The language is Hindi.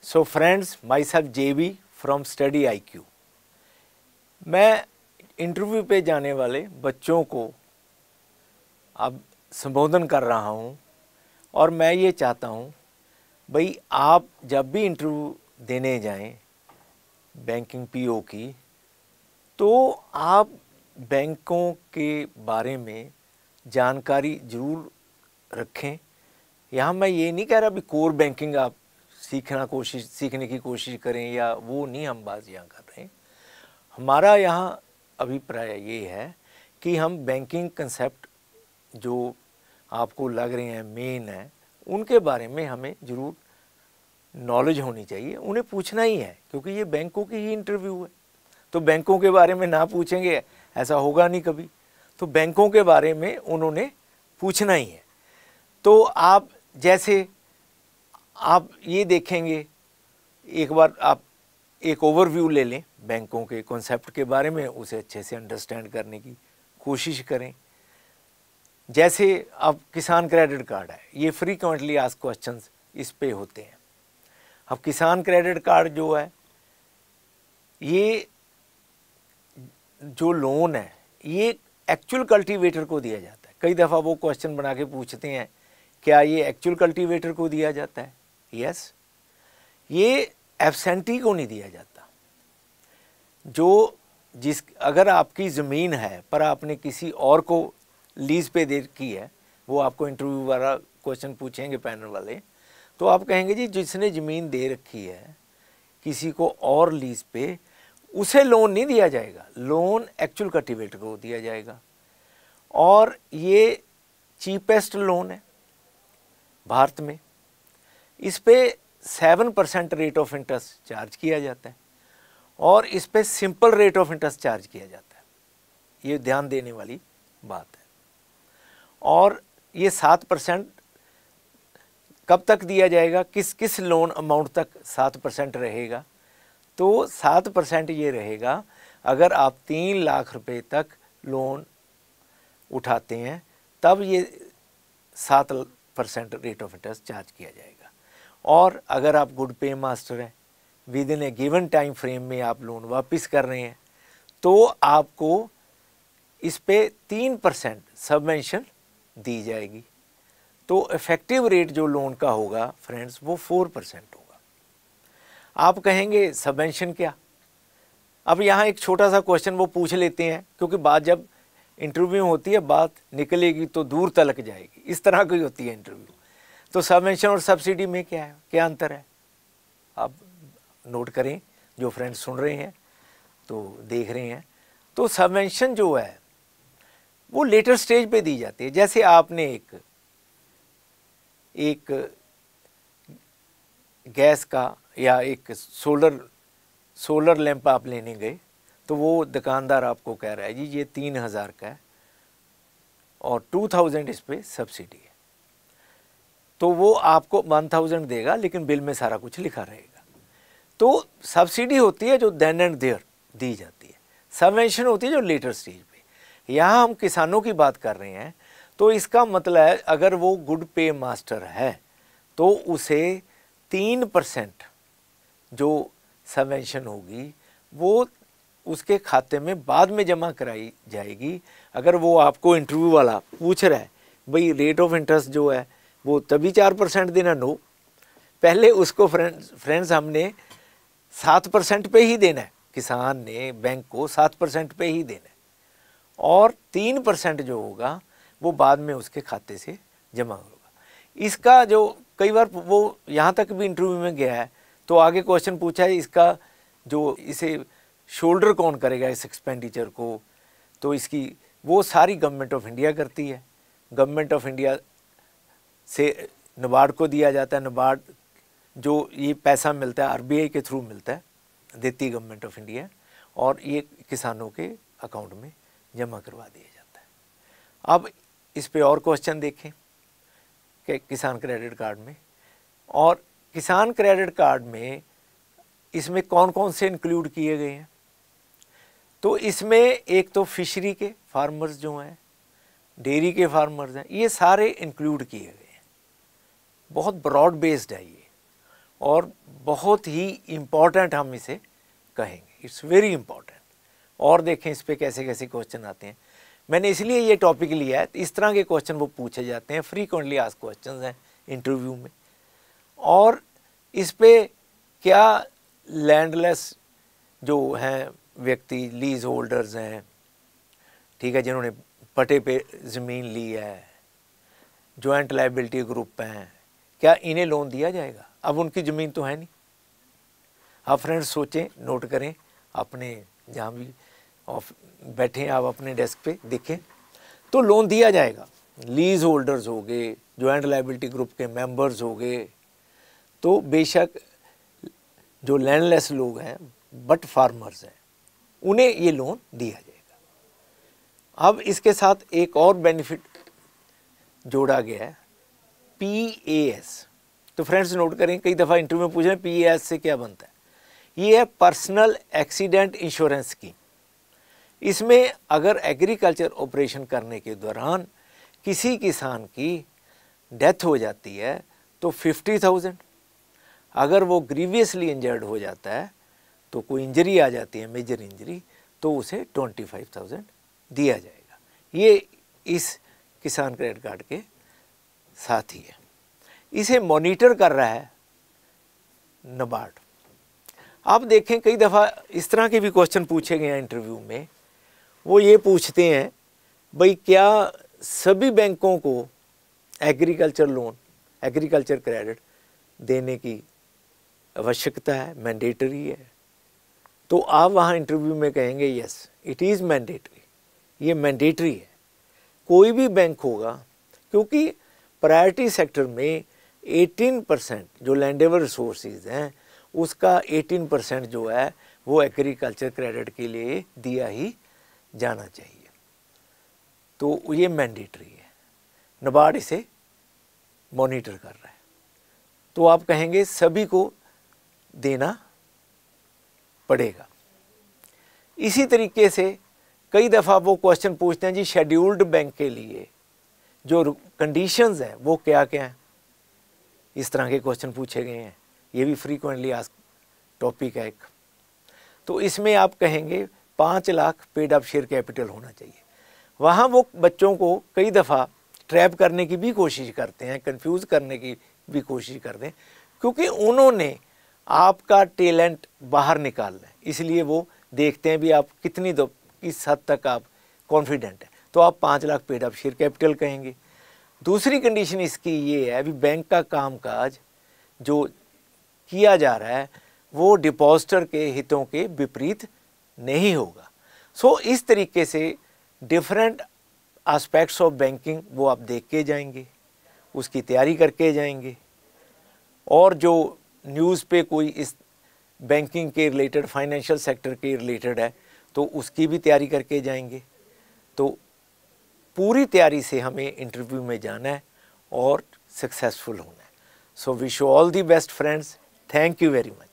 So friends, myself JB from Study IQ। मैं इंटरव्यू पे जाने वाले बच्चों को अब संबोधन कर रहा हूँ और मैं ये चाहता हूँ भाई आप जब भी इंटरव्यू देने जाएं बैंकिंग पीओ की, तो आप बैंकों के बारे में जानकारी ज़रूर रखें। यहाँ मैं ये नहीं कह रहा भी कोर बैंकिंग आप सीखने की कोशिश करें, या वो नहीं हम बात यहाँ कर रहे हैं। हमारा यहाँ अभिप्राय ये है कि हम बैंकिंग कंसेप्ट जो आपको लग रहे हैं मेन है, उनके बारे में हमें ज़रूर नॉलेज होनी चाहिए, उन्हें पूछना ही है, क्योंकि ये बैंकों की ही इंटरव्यू है। तो बैंकों के बारे में ना पूछेंगे ऐसा होगा नहीं कभी। तो बैंकों के बारे में उन्होंने पूछना ही है। तो आप जैसे आप ये देखेंगे, एक बार आप एक ओवरव्यू ले लें बैंकों के कॉन्सेप्ट के बारे में, उसे अच्छे से अंडरस्टैंड करने की कोशिश करें। जैसे अब किसान क्रेडिट कार्ड है, ये फ्रीक्वेंटली आस्क्ड क्वेश्चंस इस पे होते हैं। अब किसान क्रेडिट कार्ड जो है, ये जो लोन है ये एक्चुअल कल्टीवेटर को दिया जाता है। कई दफ़ा वो क्वेश्चन बना के पूछते हैं क्या ये एक्चुअल कल्टीवेटर को दिया जाता है? यस। ये एब्सेंटी को नहीं दिया जाता। अगर आपकी ज़मीन है पर आपने किसी और को लीज़ पे दे की है, वो आपको इंटरव्यू वाला क्वेश्चन पूछेंगे पैनल वाले, तो आप कहेंगे जी जिसने ज़मीन दे रखी है किसी को और लीज़ पे, उसे लोन नहीं दिया जाएगा, लोन एक्चुअल कल्टीवेटर को दिया जाएगा। और ये चीपेस्ट लोन है भारत में। इस पे 7% रेट ऑफ इंटरेस्ट चार्ज किया जाता है और इस पे simple rate of interest charge किया जाता है। ये ध्यान देने वाली बात है। और ये 7% कब तक दिया जाएगा, किस लोन अमाउंट तक 7% रहेगा? तो 7% ये रहेगा अगर आप 3 लाख रुपए तक लोन उठाते हैं, तब ये 7% रेट ऑफ इंटरेस्ट चार्ज किया जाएगा। और अगर आप गुड पे मास्टर हैं, with in A given time frame में आप लोन वापस कर रहे हैं, तो आपको इस पे 3% सबवेंशन दी जाएगी। तो इफ़ेक्टिव रेट जो लोन का होगा फ्रेंड्स, वो 4% होगा। आप कहेंगे सबवेंशन क्या? अब यहाँ एक छोटा सा क्वेश्चन वो पूछ लेते हैं, क्योंकि बात जब इंटरव्यू होती है बात निकलेगी तो दूर तलक जाएगी, इस तरह की होती है इंटरव्यू। तो सबवेंशन और सब्सिडी में क्या है, क्या अंतर है? आप नोट करें, जो फ्रेंड्स सुन रहे हैं तो देख रहे हैं। तो सबवेंशन जो है वो लेटर स्टेज पे दी जाती है। जैसे आपने एक गैस का या एक सोलर लैंप आप लेने गए, तो वो दुकानदार आपको कह रहा है जी ये 3000 का है और 2000 इस पर सब्सिडी है, तो वो आपको 1000 देगा, लेकिन बिल में सारा कुछ लिखा रहेगा। तो सब्सिडी होती है जो देन एंड देयर दी जाती है, सबवेंशन होती है जो लेटर स्टेज पे। यहाँ हम किसानों की बात कर रहे हैं, तो इसका मतलब है अगर वो गुड पे मास्टर है तो उसे 3% जो सबवेंशन होगी वो उसके खाते में बाद में जमा कराई जाएगी। अगर वो आपको इंटरव्यू वाला पूछ रहा है भाई रेट ऑफ इंटरेस्ट जो है वो तभी 4% देना, नो, पहले उसको फ्रेंड्स हमने 7% पे ही देना है। किसान ने बैंक को 7% पे ही देना है और 3% जो होगा वो बाद में उसके खाते से जमा होगा। इसका जो कई बार वो यहाँ तक भी इंटरव्यू में गया है, तो आगे क्वेश्चन पूछा है इसका जो इसे शोल्डर कौन करेगा इस एक्सपेंडिचर को, तो इसकी वो सारी गवर्नमेंट ऑफ इंडिया करती है। गवर्नमेंट ऑफ इंडिया से नाबार्ड को दिया जाता है। नाबार्ड जो ये पैसा मिलता है आरबीआई के थ्रू मिलता है, देती गवर्नमेंट ऑफ इंडिया, और ये किसानों के अकाउंट में जमा करवा दिया जाता है। अब इस पे और क्वेश्चन देखें कि किसान क्रेडिट कार्ड में, और किसान क्रेडिट कार्ड में इसमें कौन कौन से इंक्लूड किए गए हैं। तो इसमें एक तो फिशरी के फार्मर्स जो हैं, डेयरी के फार्मर्स हैं, ये सारे इंक्लूड किए गए हैं। बहुत ब्रॉड बेस्ड है ये। और बहुत ही इम्पॉर्टेंट हम इसे कहेंगे, इट्स वेरी इम्पॉर्टेंट। और देखें इस पे कैसे कैसे क्वेश्चन आते हैं। मैंने इसलिए ये टॉपिक लिया है, इस तरह के क्वेश्चन वो पूछे जाते हैं, फ्रीक्वेंटली आस्क्ड क्वेश्चंस हैं इंटरव्यू में। और इस पे क्या लैंडलेस जो हैं व्यक्ति, लीज होल्डर्स हैं, ठीक है, जिन्होंने पटे पे ज़मीन ली है, जॉइंट लाइबिलिटी ग्रुप हैं, क्या इन्हें लोन दिया जाएगा? अब उनकी ज़मीन तो है नहीं। आप फ्रेंड्स सोचें, नोट करें, अपने जहाँ भी बैठे हैं आप अपने डेस्क पे देखें, तो लोन दिया जाएगा। लीज होल्डर्स हो गए, जॉइंट लाइबिलिटी ग्रुप के मेंबर्स हो गए, तो बेशक जो लैंडलेस लोग हैं बट फार्मर्स हैं, उन्हें ये लोन दिया जाएगा। अब इसके साथ एक और बेनिफिट जोड़ा गया है, PAS। तो फ्रेंड्स नोट करें, कई दफ़ा इंटरव्यू में पूछे PAS से क्या बनता है। ये है पर्सनल एक्सीडेंट इंश्योरेंस स्कीम। इसमें अगर एग्रीकल्चर ऑपरेशन करने के दौरान किसी किसान की डेथ हो जाती है तो 50,000, अगर वो ग्रीवियसली इंजर्ड हो जाता है तो कोई इंजरी आ जाती है, मेजर इंजरी, तो उसे 25,000 दिया जाएगा। ये इस किसान क्रेडिट कार्ड के साथ ही है। इसे मॉनिटर कर रहा है नाबार्ड। आप देखें कई दफ़ा इस तरह के भी क्वेश्चन पूछे गए हैं इंटरव्यू में। वो ये पूछते हैं, भाई क्या सभी बैंकों को एग्रीकल्चर लोन, एग्रीकल्चर क्रेडिट देने की आवश्यकता है, मैंडेटरी है? तो आप वहाँ इंटरव्यू में कहेंगे यस इट इज़ मैंडेटरी, ये मैंडेटरी है। कोई भी बैंक होगा, क्योंकि प्रायोरिटी सेक्टर में 18% जो लैंडेबल रिसोर्सेज हैं उसका 18% जो है वो एग्रीकल्चर क्रेडिट के लिए दिया ही जाना चाहिए। तो ये मैंडेटरी है, नाबार्ड इसे मॉनिटर कर रहा है। तो आप कहेंगे सभी को देना पड़ेगा। इसी तरीके से कई दफ़ा वो क्वेश्चन पूछते हैं जी शेड्यूल्ड बैंक के लिए जो कंडीशंस हैं वो क्या क्या हैं। इस तरह के क्वेश्चन पूछे गए हैं, ये भी फ्रीक्वेंटली आस्क्ड टॉपिक है एक। तो इसमें आप कहेंगे 5 lakh paid up share capital होना चाहिए। वहाँ वो बच्चों को कई दफ़ा ट्रैप करने की भी कोशिश करते हैं, कंफ्यूज करने की भी कोशिश करते हैं, क्योंकि उन्होंने आपका टैलेंट बाहर निकालना है। इसलिए वो देखते हैं भी आप किस हद तक आप कॉन्फिडेंट हैं, तो आप 5 lakh paid up share capital कहेंगे। दूसरी कंडीशन इसकी ये है, अभी बैंक का कामकाज जो किया जा रहा है वो डिपॉजिटर के हितों के विपरीत नहीं होगा। सो इस तरीके से डिफरेंट एस्पेक्ट्स ऑफ बैंकिंग वो आप देख के जाएंगे, उसकी तैयारी करके जाएंगे। और जो न्यूज़ पे कोई इस बैंकिंग के रिलेटेड, फाइनेंशियल सेक्टर के रिलेटेड है तो उसकी भी तैयारी करके जाएंगे। तो पूरी तैयारी से हमें इंटरव्यू में जाना है और सक्सेसफुल होना है। So wish you all the best friends, thank you very much.